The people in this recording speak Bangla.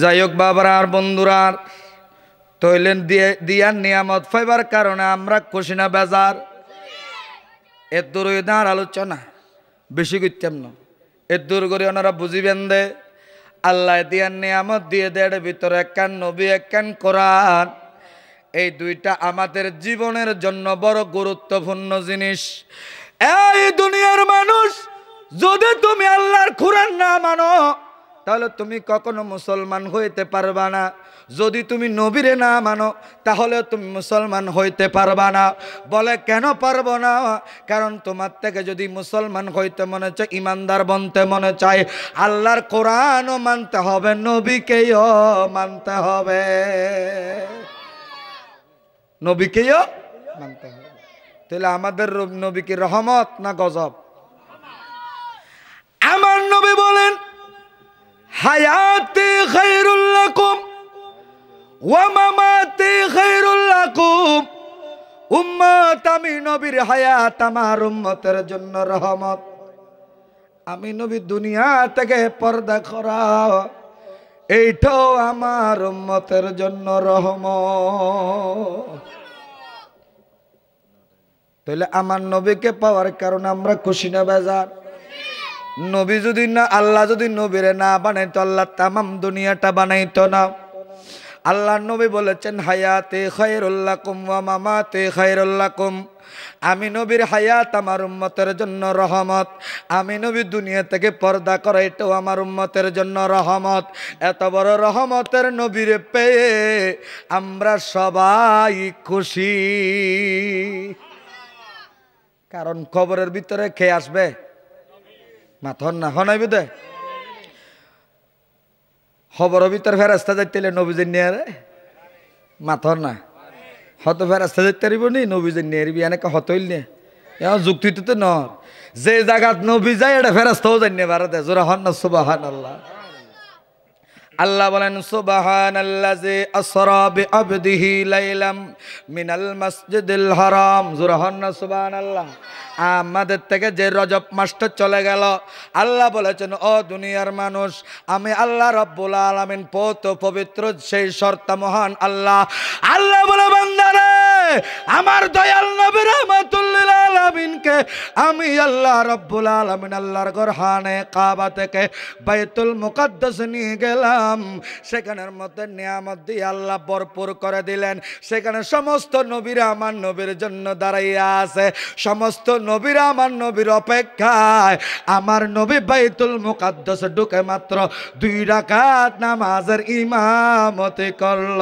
যাই হোক বাবারা আর বন্ধুরা, তৈলেন দিয়ার নিয়ামত পাইবার কারণে আমরা খুশি না বেজার? এর দূর দাঁড় আলোচনা বেশি করতাম না, এর দূর করে ওনারা বুঝিবেন দে আল্লাহ দিয়ার নিয়ামত দিয়ে দেড় ভিতরে একখান নবী একখান কোরআন, এই দুইটা আমাদের জীবনের জন্য বড় গুরুত্বপূর্ণ জিনিস। এই দুনিয়ার মানুষ, যদি তুমি আল্লাহর কোরআন না মানো তাহলে তুমি কখনো মুসলমান হইতে পারবা না। যদি তুমি নবীরে না মানো তাহলে তুমি মুসলমান হইতে পারবা না। বলে কেন পারবো না? কারণ তোমার থেকে যদি মুসলমান হইতে মনে চায়, ইমানদার বনতে মনে চায়, আল্লাহর কোরআনও মানতে হবে, নবীকেও মানতে হবে, নবীকেও মানতে হবে। তাহলে আমাদের নবী কি রহমত না গজব? আমার নবী বলেন হায়াতি খায়রুল লাকুম ওয়া মামাতি খায়রুল লাকুম। উম্মত, আমি নবীর হায়াত আমার উম্মতের জন্য রহমত। আমি নবী দুনিয়া থেকে পর্দা করা, এইটাও আমার উম্মতের জন্য রহমত। তাহলে আমার নবীকে পাওয়ার কারণে আমরা খুশি না বেজার? নবী যদি না, আল্লাহ যদি নবীরে না বানাইতো, আল্লাহ তামাম দুনিয়াটা বানাইতো না। আল্লাহ নবী বলেছেন হায়াতে খায়রুল লাকুম ওয়া মামাতে খায়রুল লাকুম। আমি নবীর হায়াত আমার উম্মতের জন্য রহমত। আমি নবী দুনিয়া থেকে পর্দা করে, এটাও আমার উম্মতের জন্য রহমত। এত বড় রহমতের নবীরে পেয়ে আমরা সবাই খুশি। কারণ কবরের ভিতরে খেয়ে আসবে মাথন না হনাইবে দে খবরের ভিতরে ফেরাস্তা যাইতে নবীজের নিয়ে মাথন না হত ফেরাস্তা যাইতে পারিব নি নবীজের নিয়ে এনেকে হতইল নিয়ে যুক্তি তো নর যে জায়গাত নবী যায় এটা ফেরাস্তাও জানিয়ে ভারতে জোরা হন না সুবহানাল্লাহ। আল্লাহ বলেন সুবহানাল্লাযী আসরা বিআবদিহি লাইলাম মিনাল মাসজিদিল হারাম। জোরা হন না সুবহানাল্লাহ। আমাদের থেকে যে রজব মাসটা চলে গেল, আল্লাহ বলেছেন ও দুনিয়ার মানুষ, আমি আল্লাহ রাব্বুল আলামিন পবিত্র সেই সর্তা মহান আল্লাহ। আল্লাহ বলে বান্দারে, আমার দয়াল নবী রাহমাতুল লিল আলামিনকে আমি আল্লাহ রাব্বুল আলামিন আল্লাহর ঘর খানে কাবা থেকে বাইতুল মুকাদ্দাস নিয়ে গেলাম। সেখানের মধ্যে নিয়ামত দিয়ে আল্লাহ ভরপুর করে দিলেন। সেখানে সমস্ত নবীরা আমার নবীর জন্য দাঁড়াইয়া আছে, সমস্ত নবীরা আমার নবীর অপেক্ষায়। আমার নবী বাইতুল মুকাদ্দাস ঢুকে মাত্র 2 রাকাত নামাজের ইমামতি করল।